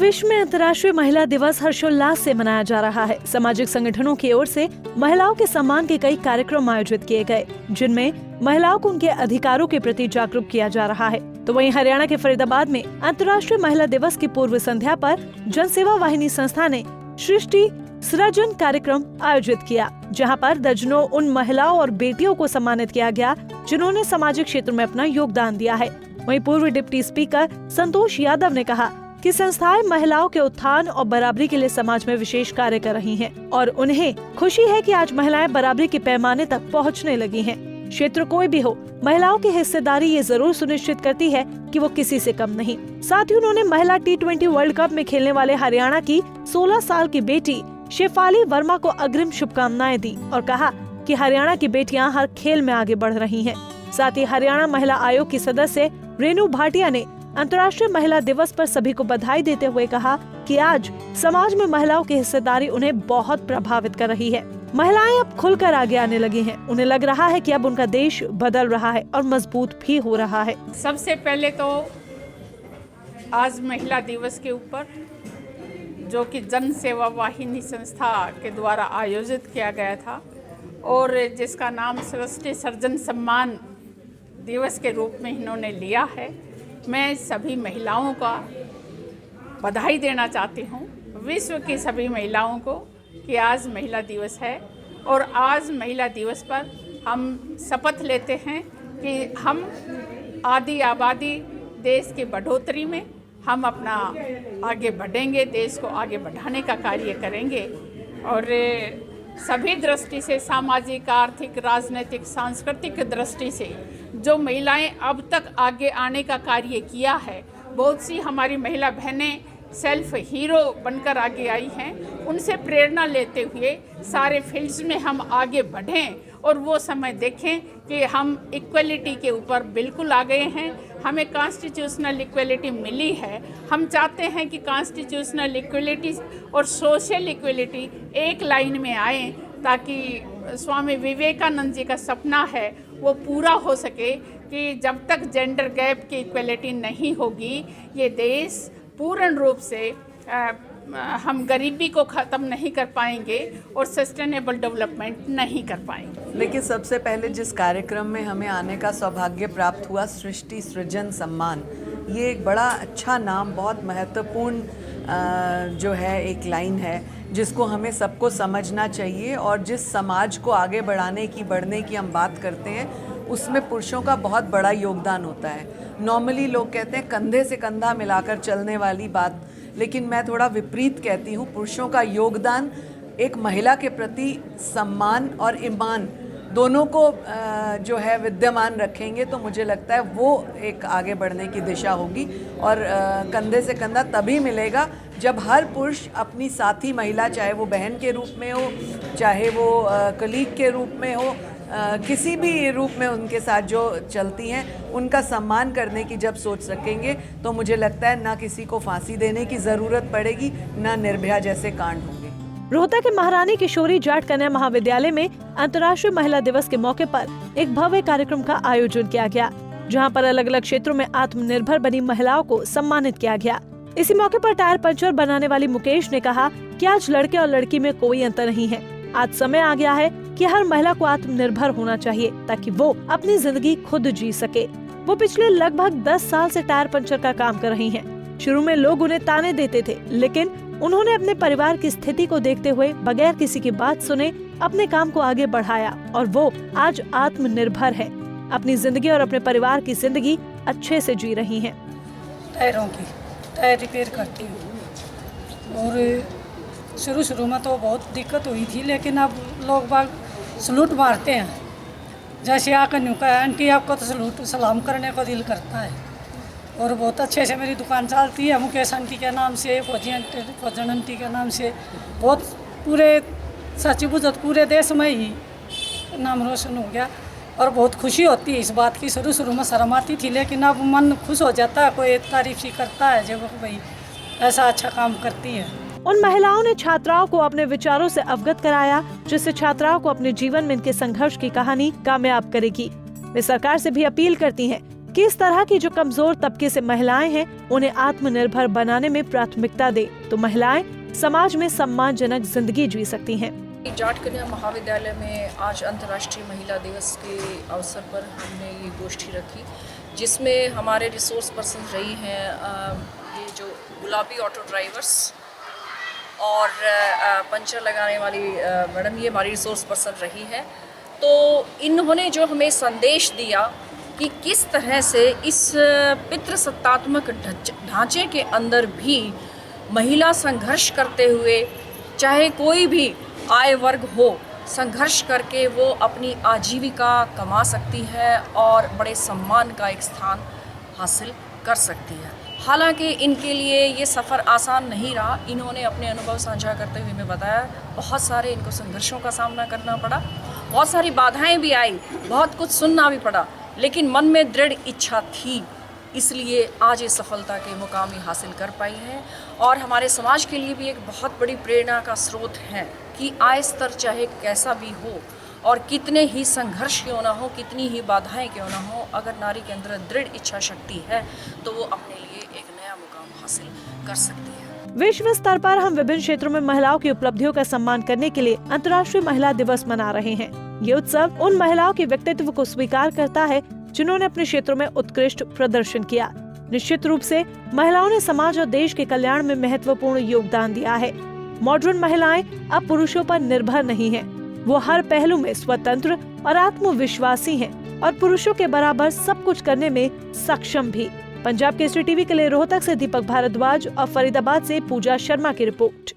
विश्व में अंतर्राष्ट्रीय महिला दिवस हर्षोल्लास से मनाया जा रहा है। सामाजिक संगठनों की ओर से महिलाओं के सम्मान के कई कार्यक्रम आयोजित किए गए, जिनमें महिलाओं को उनके अधिकारों के प्रति जागरूक किया जा रहा है। तो वहीं हरियाणा के फरीदाबाद में अंतर्राष्ट्रीय महिला दिवस की पूर्व संध्या पर जनसेवा वाहिनी संस्था ने सृष्टि सृजन कार्यक्रम आयोजित किया, जहां पर दर्जनों उन महिलाओं और बेटियों को सम्मानित किया गया जिन्होंने सामाजिक क्षेत्र में अपना योगदान दिया है। वहीं पूर्व डिप्टी स्पीकर संतोष यादव ने कहा कि संस्थाएं महिलाओं के उत्थान और बराबरी के लिए समाज में विशेष कार्य कर रही हैं और उन्हें खुशी है कि आज महिलाएं बराबरी के पैमाने तक पहुंचने लगी हैं। क्षेत्र कोई भी हो, महिलाओं की हिस्सेदारी ये जरूर सुनिश्चित करती है कि वो किसी से कम नहीं। साथ ही उन्होंने महिला T20 वर्ल्ड कप में खेलने वाले हरियाणा की 16 साल की बेटी शेफाली वर्मा को अग्रिम शुभकामनाएं दी और कहा कि हरियाणा की बेटियां हर खेल में आगे बढ़ रही हैं। साथ ही हरियाणा महिला आयोग की सदस्य रेणु भाटिया ने अंतर्राष्ट्रीय महिला दिवस पर सभी को बधाई देते हुए कहा कि आज समाज में महिलाओं की हिस्सेदारी उन्हें बहुत प्रभावित कर रही है। महिलाएं अब खुलकर आगे आने लगी हैं। उन्हें लग रहा है कि अब उनका देश बदल रहा है और मजबूत भी हो रहा है। सबसे पहले तो आज महिला दिवस के ऊपर जो कि जन सेवा वाहिनी संस्था के द्वारा आयोजित किया गया था और जिसका नाम सृष्टि सृजन सम्मान दिवस के रूप में इन्होंने लिया है, मैं सभी महिलाओं का बधाई देना चाहती हूँ, विश्व की सभी महिलाओं को, कि आज महिला दिवस है। और आज महिला दिवस पर हम शपथ लेते हैं कि हम आदि आबादी देश की बढ़ोतरी में हम अपना आगे बढ़ेंगे, देश को आगे बढ़ाने का कार्य करेंगे। और सभी दृष्टि से, सामाजिक, आर्थिक, राजनीतिक, सांस्कृतिक दृष्टि से जो महिलाएं अब तक आगे आने का कार्य किया है, बहुत सी हमारी महिला बहनें सेल्फ हीरो बनकर आगे आई हैं। उनसे प्रेरणा लेते हुए सारे फील्ड्स में हम आगे बढ़ें और वो समय देखें कि हम इक्वलिटी के ऊपर बिल्कुल आ गए हैं। हमें कॉन्स्टिट्यूशनल इक्वलिटी मिली है। हम चाहते हैं कि कॉन्स्टिट्यूशनल इक्वलिटी और सोशल इक्वलिटी एक लाइन में आए, ताकि स्वामी विवेकानंद जी का सपना है वो पूरा हो सके कि जब तक जेंडर गैप की इक्वलिटी नहीं होगी, ये देश पूर्ण रूप से हम गरीबी को ख़त्म नहीं कर पाएंगे और सस्टेनेबल डेवलपमेंट नहीं कर पाएंगे। लेकिन सबसे पहले जिस कार्यक्रम में हमें आने का सौभाग्य प्राप्त हुआ, सृष्टि सृजन सम्मान, ये एक बड़ा अच्छा नाम, बहुत महत्वपूर्ण जो है एक लाइन है जिसको हमें सबको समझना चाहिए। और जिस समाज को आगे बढ़ने की हम बात करते हैं, उसमें पुरुषों का बहुत बड़ा योगदान होता है। नॉर्मली लोग कहते हैं कंधे से कंधा मिलाकर चलने वाली बात, लेकिन मैं थोड़ा विपरीत कहती हूँ। पुरुषों का योगदान एक महिला के प्रति सम्मान और ईमान दोनों को जो है विद्यमान रखेंगे तो मुझे लगता है वो एक आगे बढ़ने की दिशा होगी। और कंधे से कंधा तभी मिलेगा जब हर पुरुष अपनी साथी महिला, चाहे वो बहन के रूप में हो, चाहे वो कलीग के रूप में हो, किसी भी रूप में उनके साथ जो चलती हैं, उनका सम्मान करने की जब सोच रखेंगे तो मुझे लगता है ना किसी को फांसी देने की ज़रूरत पड़ेगी, ना निर्भया जैसे कांड होंगे। रोहतक के महारानी किशोरी जाट कन्या महाविद्यालय में अंतर्राष्ट्रीय महिला दिवस के मौके पर एक भव्य कार्यक्रम का आयोजन किया गया, जहां पर अलग अलग क्षेत्रों में आत्मनिर्भर बनी महिलाओं को सम्मानित किया गया। इसी मौके पर टायर पंचर बनाने वाली मुकेश ने कहा कि आज लड़के और लड़की में कोई अंतर नहीं है। आज समय आ गया है कि हर महिला को आत्मनिर्भर होना चाहिए ताकि वो अपनी जिंदगी खुद जी सके। वो पिछले लगभग 10 साल से टायर पंचर का काम कर रही हैं। शुरू में लोग उन्हें ताने देते थे, लेकिन उन्होंने अपने परिवार की स्थिति को देखते हुए बगैर किसी की बात सुने अपने काम को आगे बढ़ाया और वो आज आत्मनिर्भर है। अपनी जिंदगी और अपने परिवार की जिंदगी अच्छे से जी रही हैं। टायर रिपेयर करती हूँ और शुरू में तो बहुत दिक्कत हुई थी, लेकिन अब लोग बाग सलूट मारते हैं। जैसे आकर न्यू का आंटी आपको तो सलूट सलाम करने को दिल करता है। और बहुत अच्छे से मेरी दुकान चलती है, मुकेश आंटी के नाम से, फौजन आंटी के नाम से। बहुत पूरे सच बुझत पूरे देश में ही नाम रोशन हो गया और बहुत खुशी होती है इस बात की। शुरू में शर्म आती थी, लेकिन अब मन खुश हो जाता है, कोई तारीफ ही करता है जब भाई ऐसा अच्छा काम करती है। उन महिलाओं ने छात्राओं को अपने विचारों से अवगत कराया, जिससे छात्राओं को अपने जीवन में इनके संघर्ष की कहानी कामयाब करेगी। वे सरकार से भी अपील करती हैं कि इस तरह की जो कमजोर तबके से महिलाएं हैं उन्हें आत्मनिर्भर बनाने में प्राथमिकता दे तो महिलाएं समाज में सम्मानजनक जिंदगी जी सकती हैं। जाट कन्या महाविद्यालय में आज अंतर्राष्ट्रीय महिला दिवस के अवसर पर हमने ये गोष्ठी रखी, जिसमें हमारे रिसोर्स पर्सन रही हैं ये जो गुलाबी ऑटो ड्राइवर्स और पंचर लगाने वाली मैडम, ये हमारी रिसोर्स पर्सन रही है। तो इन्होंने जो हमें संदेश दिया कि किस तरह से इस पितृसत्तात्मक ढांचे के अंदर भी महिला संघर्ष करते हुए, चाहे कोई भी आय वर्ग हो, संघर्ष करके वो अपनी आजीविका कमा सकती है और बड़े सम्मान का एक स्थान हासिल कर सकती है। हालांकि इनके लिए ये सफ़र आसान नहीं रहा। इन्होंने अपने अनुभव साझा करते हुए हमें बताया बहुत सारे इनको संघर्षों का सामना करना पड़ा, बहुत सारी बाधाएं भी आई, बहुत कुछ सुनना भी पड़ा, लेकिन मन में दृढ़ इच्छा थी, इसलिए आज ये सफलता के मुकाम ही हासिल कर पाई है। और हमारे समाज के लिए भी एक बहुत बड़ी प्रेरणा का स्रोत है कि आय स्तर चाहे कैसा भी हो और कितने ही संघर्ष क्यों ना हो, कितनी ही बाधाएं क्यों ना हो, अगर नारी के अंदर दृढ़ इच्छा शक्ति है तो वो अपने लिए एक नया मुकाम हासिल कर सकती है। विश्व स्तर पर हम विभिन्न क्षेत्रों में महिलाओं की उपलब्धियों का सम्मान करने के लिए अंतर्राष्ट्रीय महिला दिवस मना रहे हैं। ये उत्सव उन महिलाओं के व्यक्तित्व को स्वीकार करता है जिन्होंने अपने क्षेत्रों में उत्कृष्ट प्रदर्शन किया। निश्चित रूप से महिलाओं ने समाज और देश के कल्याण में महत्वपूर्ण योगदान दिया है। मॉडर्न महिलाएं अब पुरुषों पर निर्भर नहीं हैं। वो हर पहलू में स्वतंत्र और आत्मविश्वासी हैं और पुरुषों के बराबर सब कुछ करने में सक्षम भी। पंजाब केसरी टीवी के लिए रोहतक से दीपक भारद्वाज और फरीदाबाद से पूजा शर्मा की रिपोर्ट।